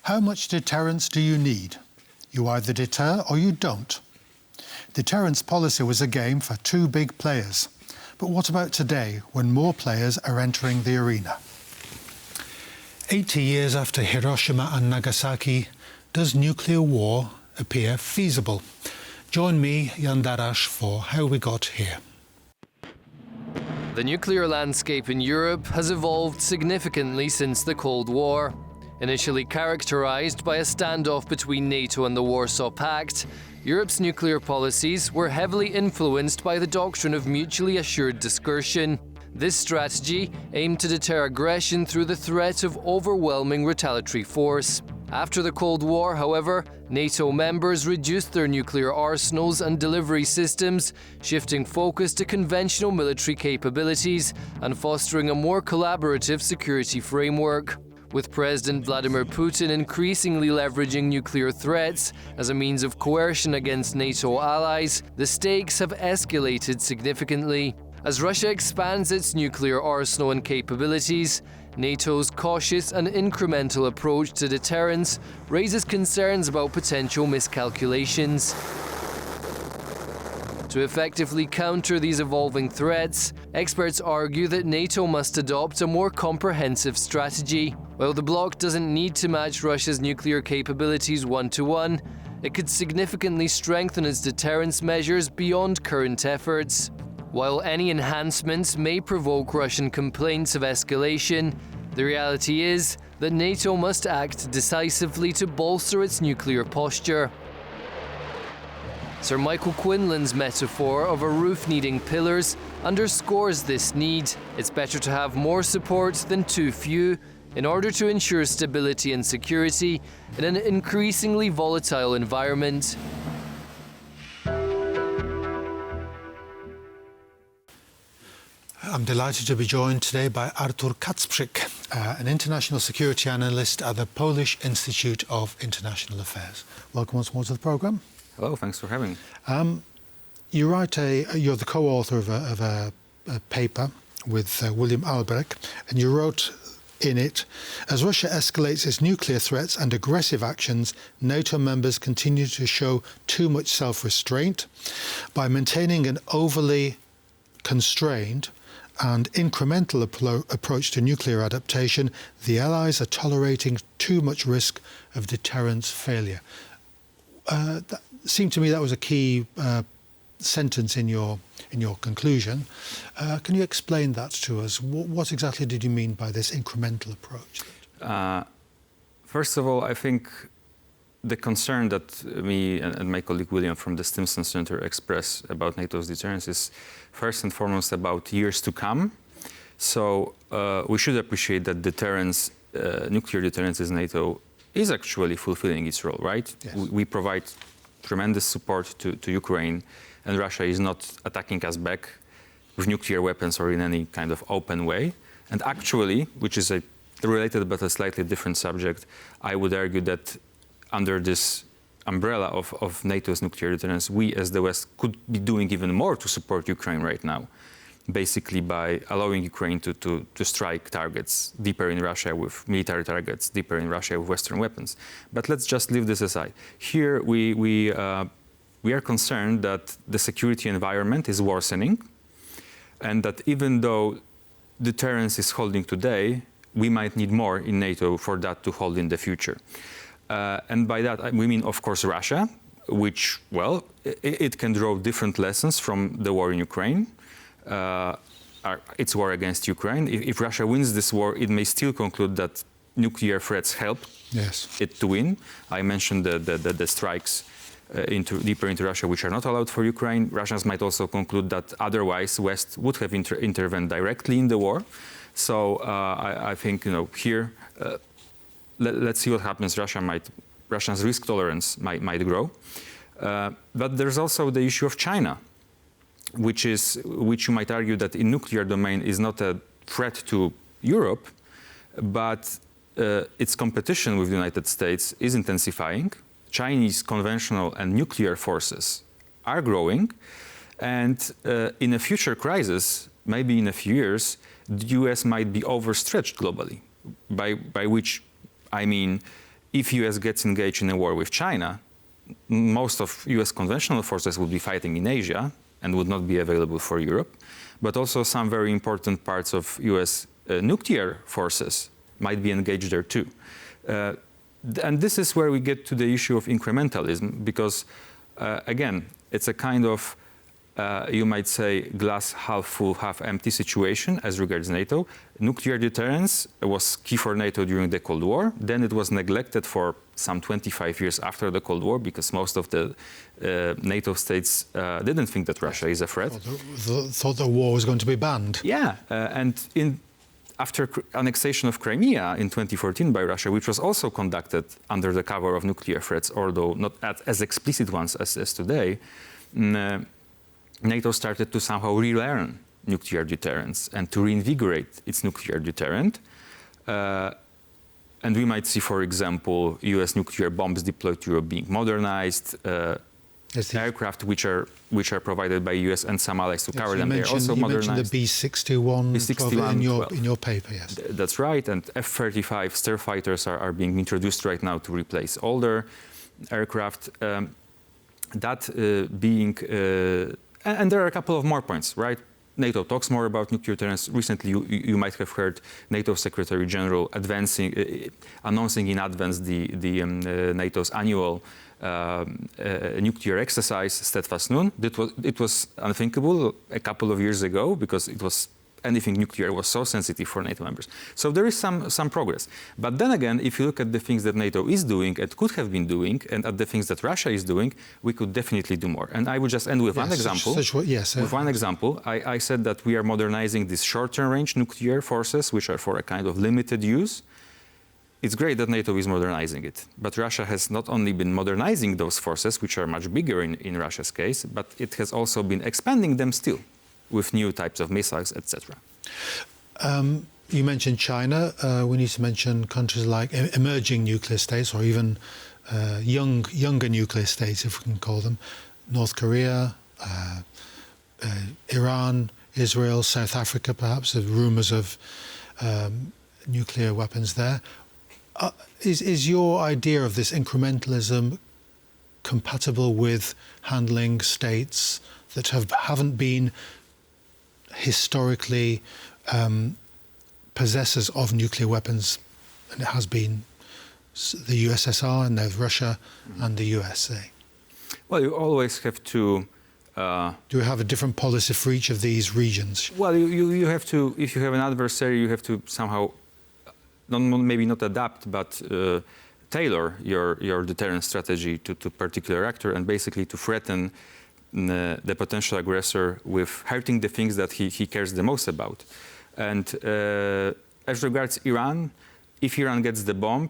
How much deterrence do you need? You either deter or you don't. Deterrence policy was a game for two big players. But what about today, when more players are entering the arena? 80 years after Hiroshima and Nagasaki, does nuclear war appear feasible? Join me, Jan Darasz, for How We Got Here. The nuclear landscape in Europe has evolved significantly since the Cold War. Initially characterized by a standoff between Nato and the Warsaw Pact, Europe's nuclear policies were heavily influenced by the doctrine of mutually assured discursion. This strategy aimed to deter aggression through the threat of overwhelming retaliatory force. After the Cold War, however, NATO members reduced their nuclear arsenals and delivery systems, shifting focus to conventional military capabilities and fostering a more collaborative security framework. With President Vladimir Putin increasingly leveraging nuclear threats as a means of coercion against NATO allies, the stakes have escalated significantly. As Russia expands its nuclear arsenal and capabilities, NATO's cautious and incremental approach to deterrence raises concerns about potential miscalculations. To effectively counter these evolving threats, experts argue that NATO must adopt a more comprehensive strategy. While the bloc doesn't need to match Russia's nuclear capabilities one-to-one, it could significantly strengthen its deterrence measures beyond current efforts. While any enhancements may provoke Russian complaints of escalation, the reality is that NATO must act decisively to bolster its nuclear posture. Sir Michael Quinlan's metaphor of a roof needing pillars underscores this need. It's better to have more support than too few in order to ensure stability and security in an increasingly volatile environment. I'm delighted to be joined today by Artur Kacprzyk, an international security analyst at the Polish Institute of International Affairs. Welcome once more to the programme. Hello, thanks for having me. You're the co-author of a paper with William Albrecht, and you wrote in it, as Russia escalates its nuclear threats and aggressive actions, NATO members continue to show too much self-restraint. By maintaining an overly constrained and incremental approach to nuclear adaptation, the Allies are tolerating too much risk of deterrence failure. That seemed to me that was a key sentence in your conclusion. Can you explain that to us? What exactly did you mean by this incremental approach? First of all, I think the concern that me and my colleague William from the Stimson Center express about NATO's deterrence is first and foremost about years to come. So we should appreciate that deterrence, nuclear deterrence in NATO is actually fulfilling its role, right? Yes. We provide tremendous support to Ukraine, and Russia is not attacking us back with nuclear weapons or in any kind of open way. And actually, which is a related but a slightly different subject, I would argue that under this umbrella of NATO's nuclear deterrence, we as the West could be doing even more to support Ukraine right now, basically by allowing Ukraine to strike targets deeper in Russia with military targets, deeper in Russia with Western weapons. But let's just leave this aside. Here we are concerned that the security environment is worsening, and that even though deterrence is holding today, we might need more in NATO for that to hold in the future. And by that we mean, of course, Russia, which, well, it can draw different lessons from the war in Ukraine. Its war against Ukraine. If Russia wins this war, it may still conclude that nuclear threats help it to win. I mentioned the strikes deeper into Russia, which are not allowed for Ukraine. Russians might also conclude that otherwise West would have intervened directly in the war. So I think, here, let's see what happens. Russia's risk tolerance might grow. But there's also the issue of China, which you might argue that in nuclear domain is not a threat to Europe, but its competition with the United States is intensifying. Chinese conventional and nuclear forces are growing, and in a future crisis, maybe in a few years, the US might be overstretched globally, by which I mean if US gets engaged in a war with China, most of US conventional forces would be fighting in Asia and would not be available for Europe. But also some very important parts of US nuclear forces might be engaged there too. And this is where we get to the issue of incrementalism, because again, it's a kind of, you might say, glass half full, half empty situation as regards NATO. Nuclear deterrence was key for NATO during the Cold War. Then it was neglected for some 25 years after the Cold War, because most of the NATO states didn't think that Russia is a threat. Thought the war was going to be banned. Yeah, and after annexation of Crimea in 2014 by Russia, which was also conducted under the cover of nuclear threats, although not as explicit ones as today, NATO started to somehow relearn nuclear deterrence and to reinvigorate its nuclear deterrent. And we might see, for example, US nuclear bombs deployed to Europe being modernized, aircraft which are provided by US and some allies to cover them. They're also modernized. You mentioned the B-61 B-61 in your paper, yes. That's right, and F-35 starfighters are being introduced right now to replace older aircraft. And there are a couple of more points, right? NATO talks more about nuclear deterrence. Recently, you might have heard NATO Secretary General announcing in advance the NATO's annual nuclear exercise, Steadfast Noon. It was unthinkable a couple of years ago, because anything nuclear was so sensitive for NATO members. So there is some progress. But then again, if you look at the things that NATO is doing and could have been doing, and at the things that Russia is doing, we could definitely do more. And I would just end with one example. With one example, I said that we are modernizing these short-term range nuclear forces, which are for a kind of limited use. It's great that NATO is modernizing it, but Russia has not only been modernizing those forces, which are much bigger in Russia's case, but it has also been expanding them still, with new types of missiles, etc. You mentioned China. We need to mention countries like emerging nuclear states, or even younger nuclear states, if we can call them. North Korea, Iran, Israel, South Africa, perhaps. There are rumours of nuclear weapons there. Is your idea of this incrementalism compatible with handling states that haven't been historically possessors of nuclear weapons? And it has been the USSR, and there's Russia and the USA. Well, you always have to... Do we have a different policy for each of these regions? Well, you have to, if you have an adversary, you have to somehow, maybe not adapt, but tailor your deterrence strategy to particular actor, and basically to threaten the potential aggressor with hurting the things that he cares the most about. And as regards Iran, if Iran gets the bomb,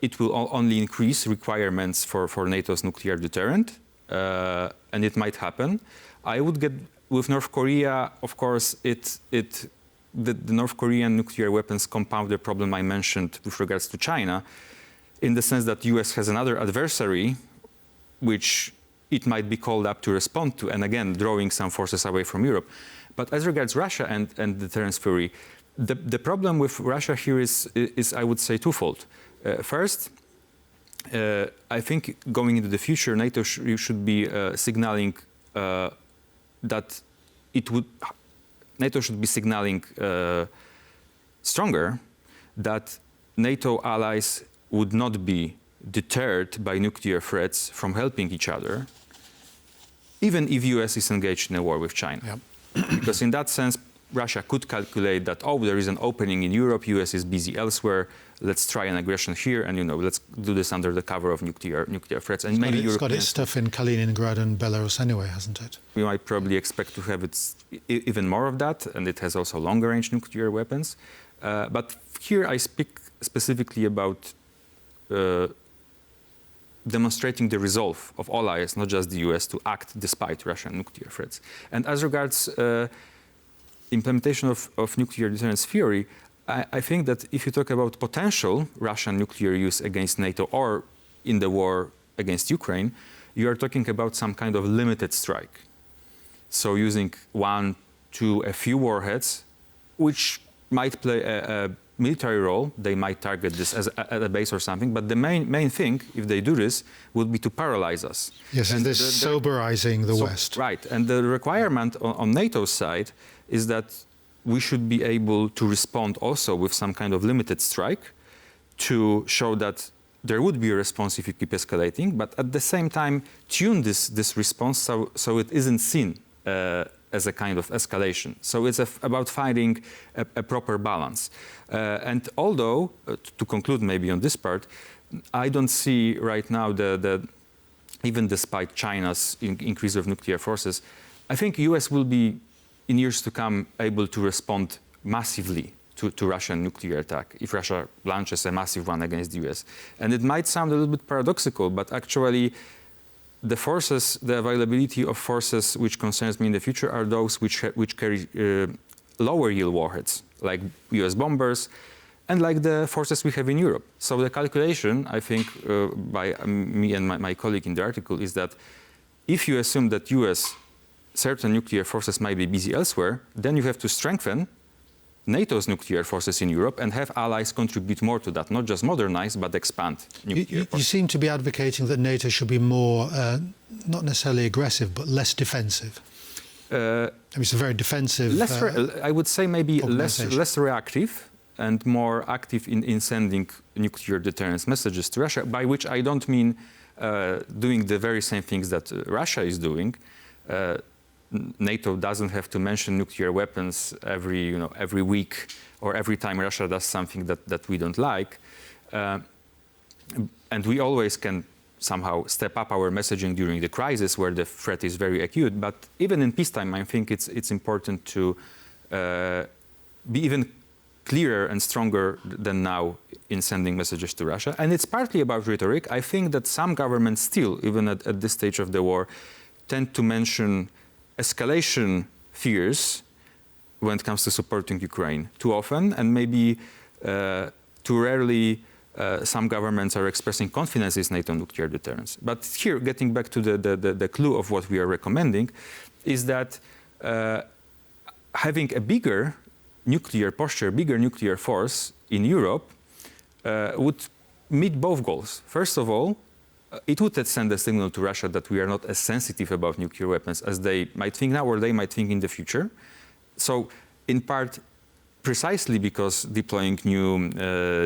it will only increase requirements for NATO's nuclear deterrent, and it might happen. I would get with North Korea, of course, the North Korean nuclear weapons compound the problem I mentioned with regards to China, in the sense that the US has another adversary, which it might be called up to respond to, and again, drawing some forces away from Europe. But as regards Russia and deterrence theory, the problem with Russia here is I would say, twofold. First, I think going into the future, NATO should be signaling that NATO should be signaling stronger that NATO allies would not be deterred by nuclear threats from helping each other, even if US is engaged in a war with China. Yep. Because in that sense, Russia could calculate that, oh, there is an opening in Europe, US is busy elsewhere, let's try an aggression here, and let's do this under the cover of nuclear threats. And maybe it's got its stuff in Kaliningrad and Belarus anyway, hasn't it? We might probably expect to have even more of that, and it has also longer range nuclear weapons. But here I speak specifically about demonstrating the resolve of all allies, not just the US, to act despite Russian nuclear threats. And as regards implementation of nuclear deterrence theory, I think that if you talk about potential Russian nuclear use against NATO or in the war against Ukraine, you are talking about some kind of limited strike. So using one, two, a few warheads, which might play military role. They might target this as at a base or something, but the main thing, if they do this, would be to paralyze us. Yes, and this soberizing the West. Right, and the requirement on NATO's side is that we should be able to respond also with some kind of limited strike to show that there would be a response if you keep escalating, but at the same time tune this response so it isn't seen as a kind of escalation. So it's about finding a proper balance. And although, to conclude maybe on this part, I don't see right now even despite China's increase of nuclear forces, I think US will be, in years to come, able to respond massively to Russian nuclear attack if Russia launches a massive one against the US. And it might sound a little bit paradoxical, but actually the forces, the availability of forces which concerns me in the future are those which carry lower yield warheads, like US bombers, and like the forces we have in Europe. So the calculation, I think, by me and my colleague in the article is that if you assume that US certain nuclear forces might be busy elsewhere, then you have to strengthen NATO's nuclear forces in Europe and have allies contribute more to that, not just modernize, but expand nuclear forces. You seem to be advocating that NATO should be more, not necessarily aggressive, but less defensive. It's a very defensive... I would say maybe less reactive and more active in sending nuclear deterrence messages to Russia, by which I don't mean doing the very same things that Russia is doing. NATO doesn't have to mention nuclear weapons every week or every time Russia does something that we don't like. And we always can somehow step up our messaging during the crisis where the threat is very acute. But even in peacetime, I think it's important to be even clearer and stronger than now in sending messages to Russia. And it's partly about rhetoric. I think that some governments still, even at this stage of the war, tend to mention escalation fears when it comes to supporting Ukraine too often, and maybe too rarely some governments are expressing confidence in NATO nuclear deterrence. But here, getting back to the clue of what we are recommending, is that having a bigger nuclear posture, bigger nuclear force in Europe would meet both goals. First of all, it would send a signal to Russia that we are not as sensitive about nuclear weapons as they might think now or they might think in the future. So, in part, precisely because deploying new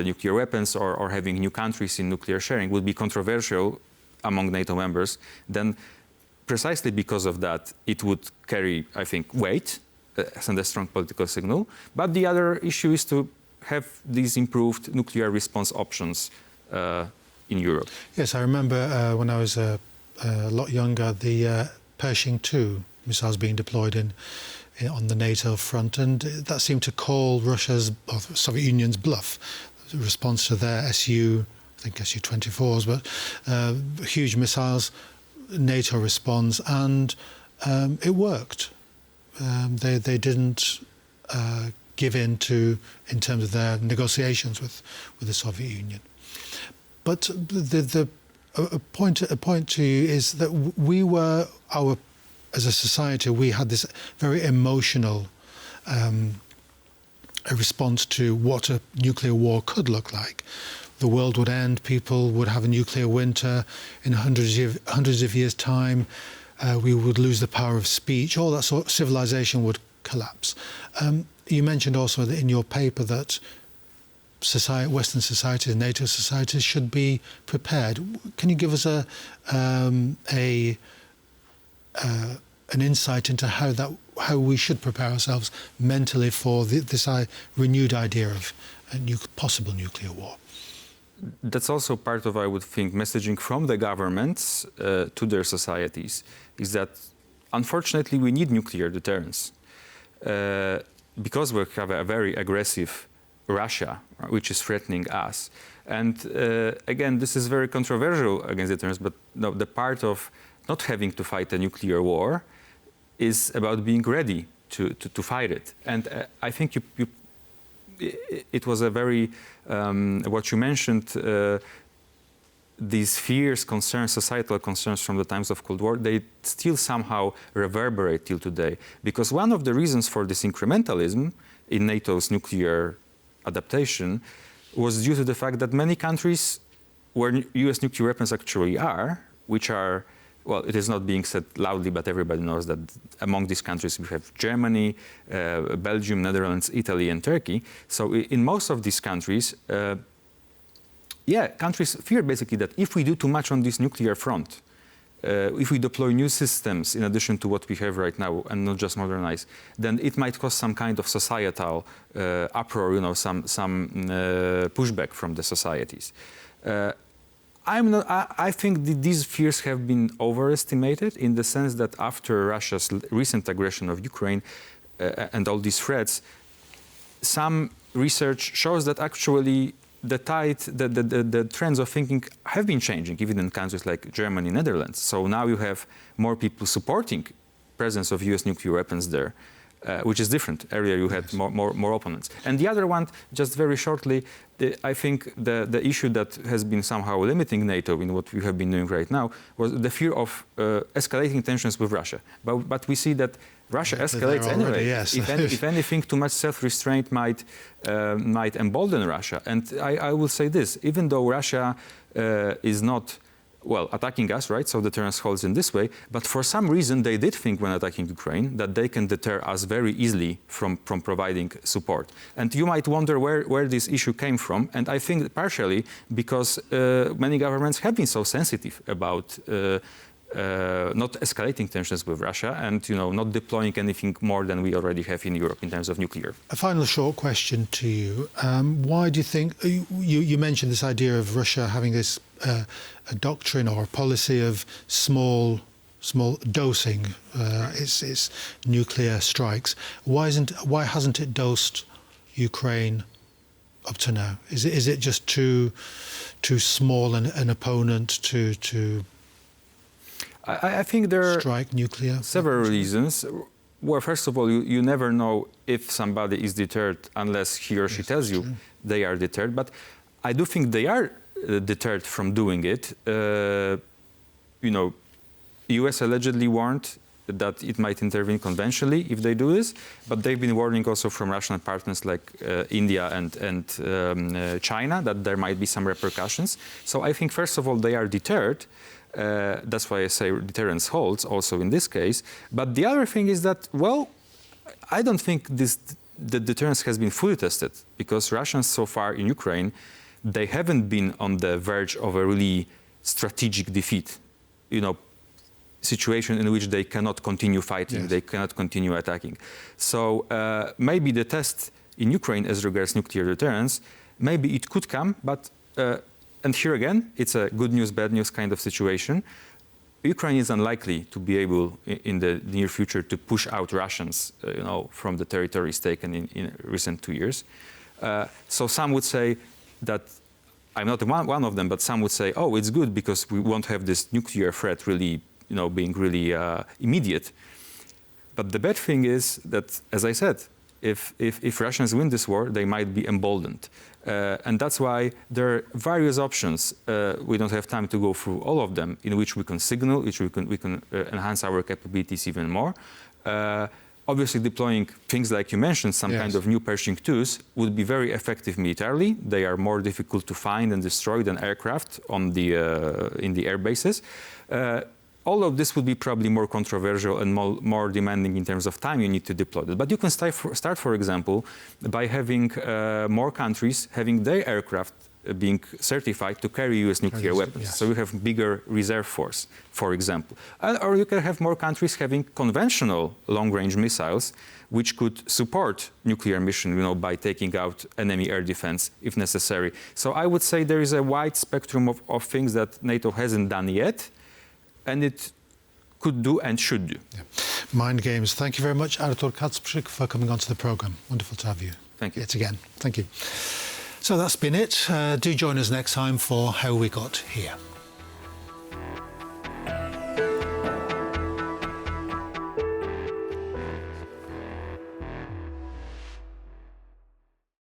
nuclear weapons or having new countries in nuclear sharing would be controversial among NATO members, then precisely because of that, it would carry, I think, weight, send a strong political signal. But the other issue is to have these improved nuclear response options in Europe. Yes, I remember when I was a lot younger, the Pershing II missiles being deployed on the NATO front, and that seemed to call Russia's, or the Soviet Union's bluff. The response to their I think Su-24s, but huge missiles, NATO responds, and it worked. They didn't give in in terms of their negotiations with the Soviet Union. But a point to you is that as a society, we had this very emotional response to what a nuclear war could look like. The world would end, people would have a nuclear winter in hundreds of years' time. We would lose the power of speech. All that sort of civilization would collapse. You mentioned also that in your paper that Western societies, NATO societies, should be prepared. Can you give us an insight into how we should prepare ourselves mentally for this renewed idea of a possible nuclear war? That's also part of, I would think, messaging from the governments to their societies, is that unfortunately we need nuclear deterrence because we have a very aggressive Russia, which is threatening us. And again, this is very controversial against deterrence, but no, the part of not having to fight a nuclear war is about being ready to fight it. And I think it was a very, what you mentioned, these fears, concerns, societal concerns from the times of Cold War, they still somehow reverberate till today. Because one of the reasons for this incrementalism in NATO's nuclear adaptation was due to the fact that many countries where US nuclear weapons actually are, which are, well, it is not being said loudly, but everybody knows that among these countries we have Germany, Belgium, Netherlands, Italy, and Turkey. So in most of these countries, countries fear basically that if we do too much on this nuclear front, if we deploy new systems in addition to what we have right now and not just modernize, then it might cause some kind of societal uproar, you know, some pushback from the societies. I think these fears have been overestimated in the sense that after Russia's recent aggression of Ukraine and all these threats, some research shows that actually the trends of thinking have been changing, even in countries like Germany, Netherlands. So now you have more people supporting presence of US nuclear weapons there, which is different. Earlier you had more opponents. And the other one, just very shortly, I think the issue that has been somehow limiting NATO in what we have been doing right now was the fear of escalating tensions with Russia. But we see that Russia escalates anyway. Yes. If anything, too much self-restraint might embolden Russia. And I will say this, even though Russia is not, well, attacking us, right? So deterrence holds in this way. But for some reason, they did think when attacking Ukraine that they can deter us very easily from providing support. And you might wonder where this issue came from. And I think partially because many governments have been so sensitive about not escalating tensions with Russia and, you know, not deploying anything more than we already have in Europe in terms of nuclear. A final short question to you. Why do you think, you mentioned this idea of Russia having this a doctrine or a policy of small dosing its nuclear strikes. Why hasn't it dosed Ukraine up to now? Is it just too small an opponent to I think there are strike nuclear? Several reasons. Well, first of all, you never know if somebody is deterred unless he or she tells you they are deterred. But I do think they are deterred from doing it. You know, US allegedly warned that it might intervene conventionally if they do this, but they've been warning also from Russian partners like India and China that there might be some repercussions. So I think, first of all, they are deterred. That's why I say deterrence holds also in this case. But the other thing is that, well, I don't think the deterrence has been fully tested because Russians so far in Ukraine, they haven't been on the verge of a really strategic defeat, you know, situation in which they cannot continue fighting, they cannot continue attacking. So maybe the test in Ukraine as regards nuclear deterrence, maybe it could come, but and here again, it's a good news, bad news kind of situation. Ukraine is unlikely to be able, in the near future, to push out Russians, you know, from the territories taken in recent 2 years. So some would say that, I'm not one of them, but some would say, oh, it's good because we won't have this nuclear threat really, you know, being really immediate. But the bad thing is that, as I said, if Russians win this war, they might be emboldened. And that's why there are various options. We don't have time to go through all of them, in which we can signal, which we can enhance our capabilities even more. Obviously, deploying things like you mentioned, some kind of new Pershing IIs, would be very effective militarily. They are more difficult to find and destroy than aircraft on the in the air bases. All of this would be probably more controversial and more demanding in terms of time you need to deploy it. But you can start, for example, by having more countries having their aircraft being certified to carry US nuclear weapons. So you have bigger reserve force, for example. Or you can have more countries having conventional long-range missiles which could support nuclear mission, you know, by taking out enemy air defense if necessary. So I would say there is a wide spectrum of things that NATO hasn't done yet, and it could do and should do. Mind games. Thank you very much, Artur Kacprzyk, for coming onto the programme. Wonderful to have you. Thank you. Yet again. Thank you. So that's been it. Do join us next time for How We Got Here.